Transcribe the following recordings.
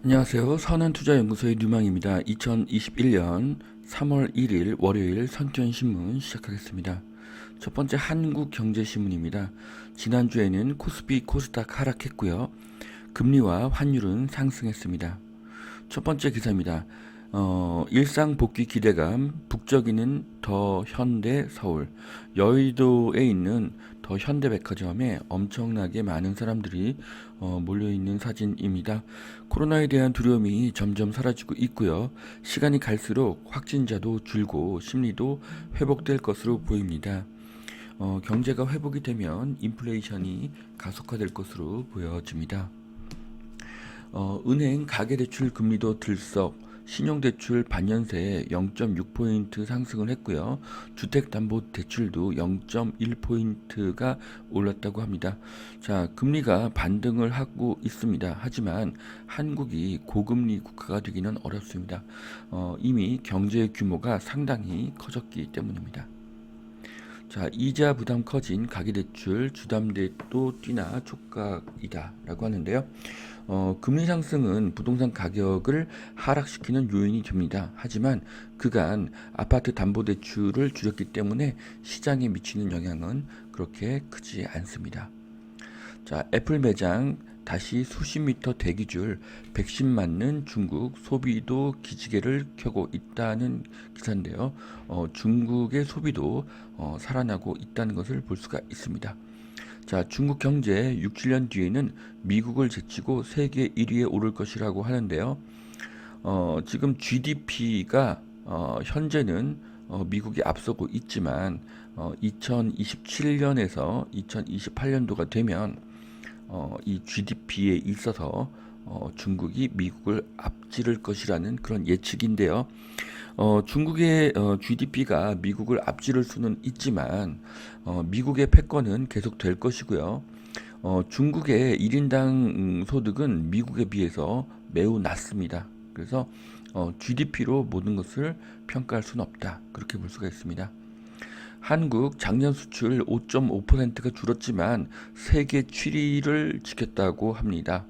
안녕하세요. 선한투자연구소의 류망입니다. 2021년 3월 1일 월요일 선천신문 시작하겠습니다. 첫 번째 한국경제신문입니다. 지난주에는 코스피 코스닥 하락했고요. 금리와 환율은 상승했습니다. 첫 번째 기사입니다. 일상 복귀 기대감, 북적이는 더 현대 서울. 여의도에 있는 더 현대백화점에 엄청나게 많은 사람들이 몰려있는 사진입니다. 코로나에 대한 두려움이 점점 사라지고 있고요. 시간이 갈수록 확진자도 줄고 심리도 회복될 것으로 보입니다. 경제가 회복이 되면 인플레이션이 가속화될 것으로 보여집니다. 은행 가계대출 금리도 들썩, 신용대출 반년새에 0.6포인트 상승을 했고요. 주택담보대출도 0.1포인트가 올랐다고 합니다. 자, 금리가 반등을 하고 있습니다. 하지만 한국이 고금리 국가가 되기는 어렵습니다. 이미 경제 규모가 상당히 커졌기 때문입니다. 자, 이자 부담 커진 가계대출 주담대도 뛰나 촉각이다 라고 하는데요. 금리 상승은 부동산 가격을 하락시키는 요인이 됩니다. 하지만 그간 아파트 담보대출을 줄였기 때문에 시장에 미치는 영향은 그렇게 크지 않습니다. 자, 애플 매장 다시 수십 미터 대기줄, 백신 맞는 중국 소비도 기지개를 켜고 있다는 기사인데요. 중국의 소비도 살아나고 있다는 것을 볼 수가 있습니다. 자, 중국 경제 6, 7년 뒤에는 미국을 제치고 세계 1위에 오를 것이라고 하는데요. 지금 GDP가 현재는 미국이 앞서고 있지만 2027년에서 2028년도가 되면 이 GDP에 있어서 중국이 미국을 앞지를 것이라는 그런 예측인데요. 중국의 GDP가 미국을 앞지를 수는 있지만 미국의 패권은 계속 될 것이고요. 중국의 1인당 소득은 미국에 비해서 매우 낮습니다. 그래서 GDP로 모든 것을 평가할 수는 없다. 그렇게 볼 수가 있습니다. 한국 작년 수출 5.5%가 줄었지만 세계 7위를 지켰다고 합니다.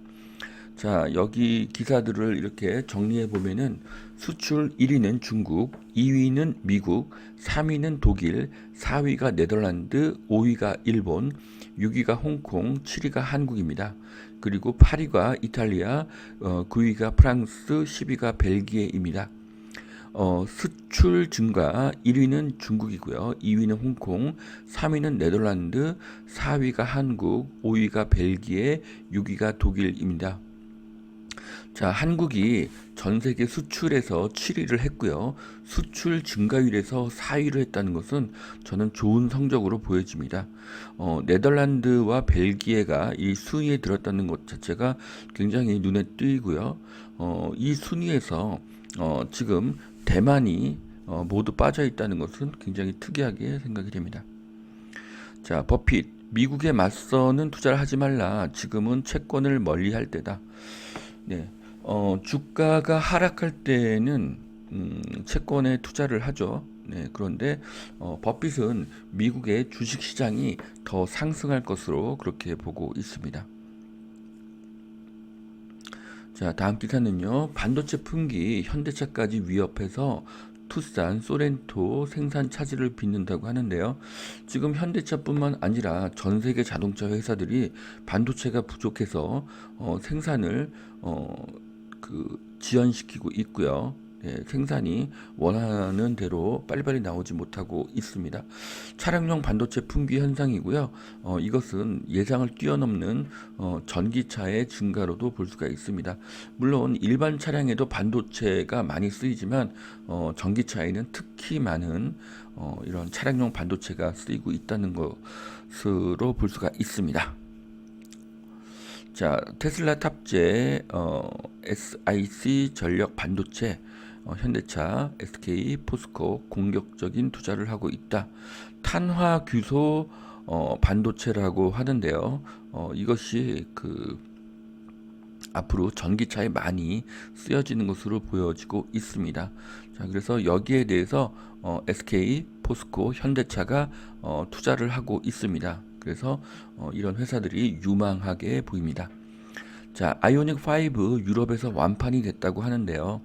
자, 여기 기사들을 이렇게 정리해 보면은 수출 1위는 중국, 2위는 미국, 3위는 독일, 4위가 네덜란드, 5위가 일본, 6위가 홍콩, 7위가 한국입니다. 그리고 8위가 이탈리아, 9위가 프랑스, 10위가 벨기에입니다. 수출 증가 1위는 중국이고요. 2위는 홍콩, 3위는 네덜란드, 4위가 한국, 5위가 벨기에, 6위가 독일입니다. 자, 한국이 전 세계 수출에서 7위를 했고요. 수출 증가율에서 4위를 했다는 것은 저는 좋은 성적으로 보여집니다. 네덜란드와 벨기에가 이 순위에 들었다는 것 자체가 굉장히 눈에 띄고요. 이 순위에서 지금 대만이 모두 빠져 있다는 것은 굉장히 특이하게 생각이 됩니다. 자, 버핏, 미국에 맞서는 투자를 하지 말라. 지금은 채권을 멀리할 때다. 네, 주가가 하락할 때는 채권에 투자를 하죠. 네, 그런데 버핏은 미국의 주식 시장이 더 상승할 것으로 그렇게 보고 있습니다. 자, 다음 기사는요. 반도체 품귀 현대차까지 위협해서 투싼 소렌토 생산 차질을 빚는다고 하는데요. 지금 현대차뿐만 아니라 전 세계 자동차 회사들이 반도체가 부족해서 생산을 지연시키고 있고요. 네, 생산이 원하는 대로 빨리빨리 나오지 못하고 있습니다. 차량용 반도체 품귀 현상이고요. 이것은 예상을 뛰어넘는 전기차의 증가로도 볼 수가 있습니다. 물론 일반 차량에도 반도체가 많이 쓰이지만 전기차에는 특히 많은 이런 차량용 반도체가 쓰이고 있다는 것으로 볼 수가 있습니다. 자, 테슬라 탑재 SiC 전력 반도체 현대차, SK, 포스코 공격적인 투자를 하고 있다. 탄화 규소 반도체라고 하는데요. 이것이 앞으로 전기차에 많이 쓰여지는 것으로 보여지고 있습니다. 자, 그래서 여기에 대해서 SK, 포스코, 현대차가 투자를 하고 있습니다. 그래서 이런 회사들이 유망하게 보입니다. 자, 아이오닉 5 유럽에서 완판이 됐다고 하는데요.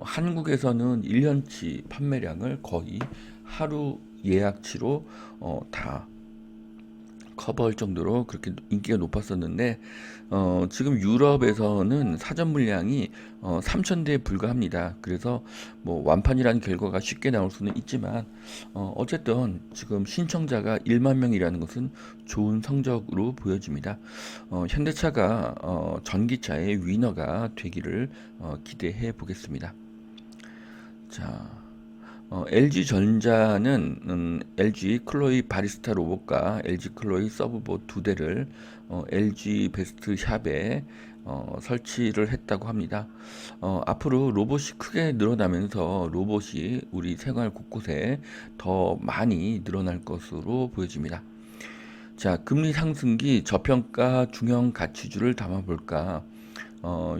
한국에서는 1년치 판매량을 거의 하루 예약치로 다 커버할 정도로 그렇게 인기가 높았었는데 지금 유럽에서는 사전 물량이 3,000대에 불과합니다. 그래서 뭐 완판이라는 결과가 쉽게 나올 수는 있지만 어쨌든 지금 신청자가 1만 명이라는 것은 좋은 성적으로 보여집니다. 현대차가 전기차의 위너가 되기를 기대해 보겠습니다. 자, LG전자는 LG 클로이 바리스타 로봇과 LG 클로이 서브봇 두 대를 LG 베스트 샵에 설치를 했다고 합니다. 앞으로 로봇이 크게 늘어나면서 로봇이 우리 생활 곳곳에 더 많이 늘어날 것으로 보여집니다. 자, 금리 상승기 저평가 중형 가치주를 담아볼까?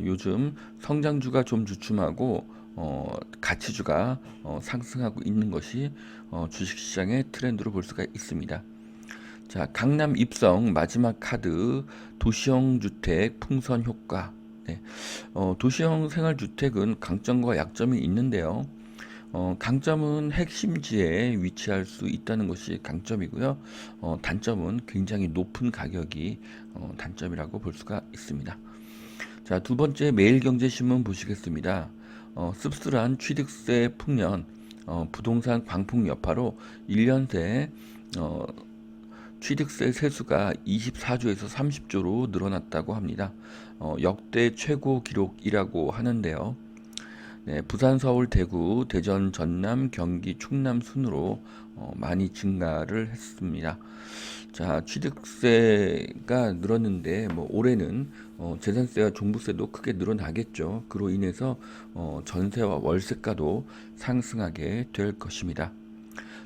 요즘 성장주가 좀 주춤하고 가치주가 상승하고 있는 것이 주식시장의 트렌드로 볼 수가 있습니다. 자, 강남 입성 마지막 카드 도시형 주택 풍선 효과. 네. 도시형 생활주택은 강점과 약점이 있는데요. 강점은 핵심지에 위치할 수 있다는 것이 강점이고요. 단점은 굉장히 높은 가격이 단점이라고 볼 수가 있습니다. 자, 두 번째 매일경제신문 보시겠습니다. 씁쓸한 취득세 풍년, 부동산 광풍 여파로 1년 새 취득세 세수가 24조에서 30조로 늘어났다고 합니다. 역대 최고 기록이라고 하는데요. 네, 부산, 서울, 대구, 대전, 전남, 경기, 충남 순으로 많이 증가를 했습니다. 자, 취득세가 늘었는데 뭐 올해는 재산세와 종부세도 크게 늘어나겠죠. 그로 인해서 전세와 월세가도 상승하게 될 것입니다.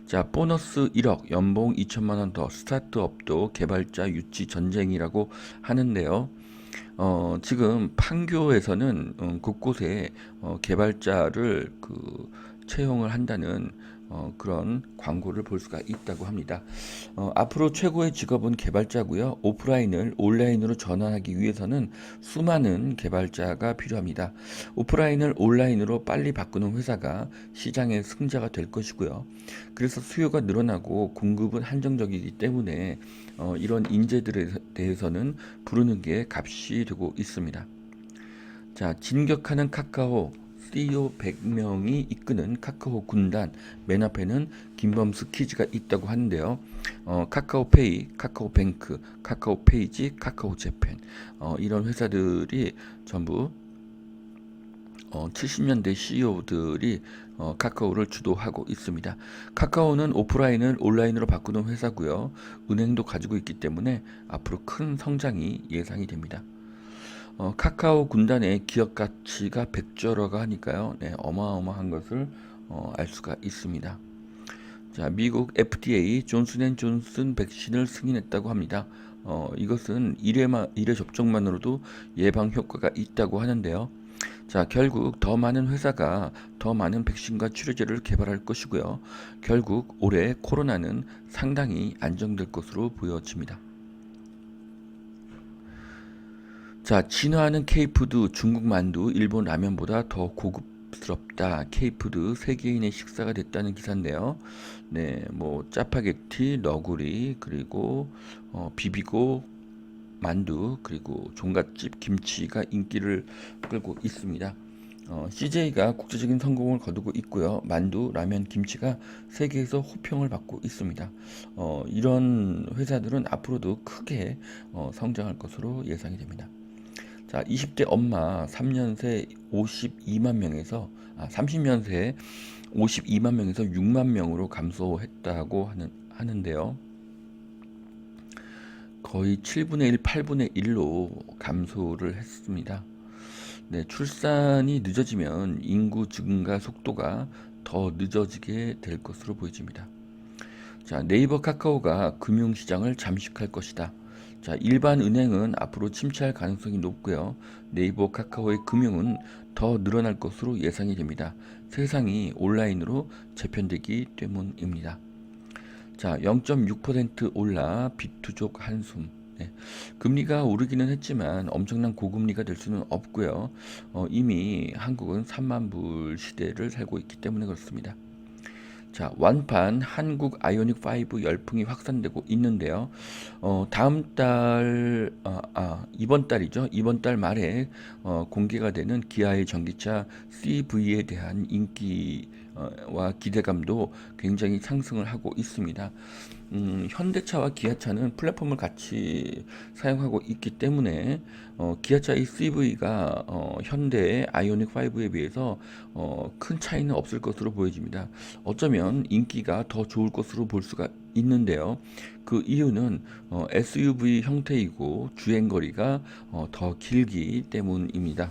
자, 보너스 1억, 연봉 2천만 원 더, 스타트업도 개발자 유치 전쟁이라고 하는데요. 지금 판교에서는 곳곳에 개발자를 채용을 한다는 그런 광고를 볼 수가 있다고 합니다. 앞으로 최고의 직업은 개발자고요. 오프라인을 온라인으로 전환하기 위해서는 수많은 개발자가 필요합니다. 오프라인을 온라인으로 빨리 바꾸는 회사가 시장의 승자가 될 것이고요. 그래서 수요가 늘어나고 공급은 한정적이기 때문에 이런 인재들에 대해서는 부르는 게 값이 되고 있습니다. 자, 진격하는 카카오 CEO 100명이 이끄는 카카오 군단 맨 앞에는 김범수 키즈가 있다고 하는데요. 카카오페이, 카카오뱅크, 카카오페이지, 카카오재팬 이런 회사들이 전부 70년대 CEO들이 카카오를 주도하고 있습니다. 카카오는 오프라인을 온라인으로 바꾸는 회사고요. 은행도 가지고 있기 때문에 앞으로 큰 성장이 예상이 됩니다. 카카오 군단의 기업 가치가 100조라고 하니까요. 네, 어마어마한 것을 알 수가 있습니다. 자, 미국 FDA 존슨앤존슨 백신을 승인했다고 합니다. 이것은 1회 접종만으로도 예방 효과가 있다고 하는데요. 자, 결국 더 많은 회사가 더 많은 백신과 치료제를 개발할 것이고요. 결국 올해 코로나는 상당히 안정될 것으로 보여집니다. 자, 진화하는 K푸드 중국 만두 일본 라면보다 더 고급스럽다. K푸드 세계인의 식사가 됐다는 기사인데요. 네, 뭐 짜파게티, 너구리, 그리고 비비고 만두, 그리고 종갓집 김치가 인기를 끌고 있습니다. CJ가 국제적인 성공을 거두고 있고요. 만두, 라면, 김치가 세계에서 호평을 받고 있습니다. 이런 회사들은 앞으로도 크게 성장할 것으로 예상이 됩니다. 자, 20대 엄마 3년 새 52만 명에서 30년 새 52만 명에서 6만 명으로 감소했다고 하는데요. 거의 7분의 1, 8분의 1로 감소를 했습니다. 네, 출산이 늦어지면 인구 증가 속도가 더 늦어지게 될 것으로 보여집니다. 자, 네이버 카카오가 금융시장을 잠식할 것이다. 자, 일반 은행은 앞으로 침체할 가능성이 높고요. 네이버 카카오의 금융은 더 늘어날 것으로 예상이 됩니다. 세상이 온라인으로 재편되기 때문입니다. 자, 0.6% 올라 빚투족 한숨. 네. 금리가 오르기는 했지만 엄청난 고금리가 될 수는 없고요. 이미 한국은 3만 불 시대를 살고 있기 때문에 그렇습니다. 자, 완판 한국 아이오닉 5 열풍이 확산되고 있는데요. 다음 달, 이번 달이죠. 이번 달 말에 공개가 되는 기아의 전기차 CV에 대한 인기와 기대감도 굉장히 상승을 하고 있습니다. 현대차와 기아차는 플랫폼을 같이 사용하고 있기 때문에 기아차의 CV가 현대의 아이오닉 5에 비해서 큰 차이는 없을 것으로 보여집니다. 어쩌면 인기가 더 좋을 것으로 볼 수가 있는데요. 그 이유는 SUV 형태이고 주행거리가 더 길기 때문입니다.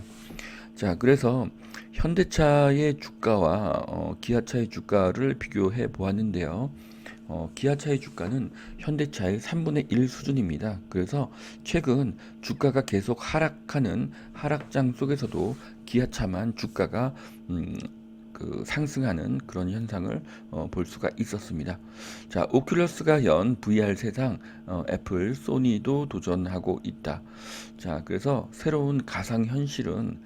자, 그래서 현대차의 주가와 기아차의 주가를 비교해 보았는데요. 기아차의 주가는 현대차의 3분의 1 수준입니다. 그래서 최근 주가가 계속 하락하는 하락장 속에서도 기아차만 주가가 상승하는 그런 현상을 볼 수가 있었습니다. 자, 오큘러스가 연 VR 세상, 애플, 소니도 도전하고 있다. 자, 그래서 새로운 가상 현실은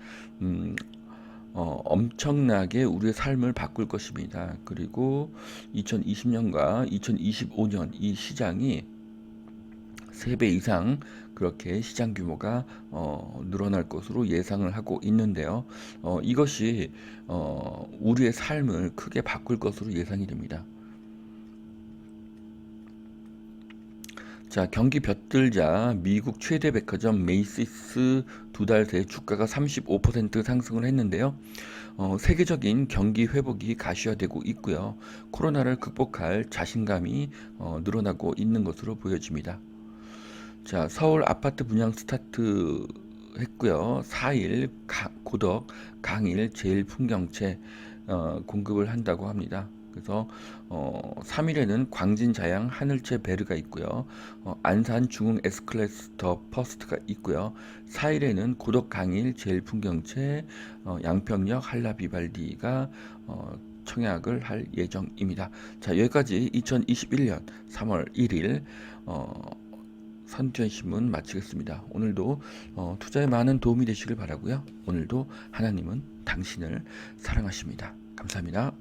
엄청나게 우리의 삶을 바꿀 것입니다. 그리고 2020년과 2025년 이 시장이 3배 이상 그렇게 시장 규모가 늘어날 것으로 예상을 하고 있는데요. 이것이 우리의 삶을 크게 바꿀 것으로 예상이 됩니다. 자, 경기 벼들자 미국 최대 백화점 메이시스 2달 새 주가가 35% 상승을 했는데요. 세계적인 경기 회복이 가시화되고 있고요. 코로나를 극복할 자신감이 늘어나고 있는 것으로 보여집니다. 자, 서울 아파트 분양 스타트 했고요. 4일 고덕, 강일, 제일풍경채 공급을 한다고 합니다. 그래서 3일에는 광진자양 하늘채 베르가 있고요. 안산 중흥 S클래스 더 퍼스트가 있고요. 4일에는 고덕 강일 제일풍경채 양평역 한라비발디가 청약을 할 예정입니다. 자, 여기까지 2021년 3월 1일 선두현 신문 마치겠습니다. 오늘도 투자에 많은 도움이 되시길 바라고요. 오늘도 하나님은 당신을 사랑하십니다. 감사합니다.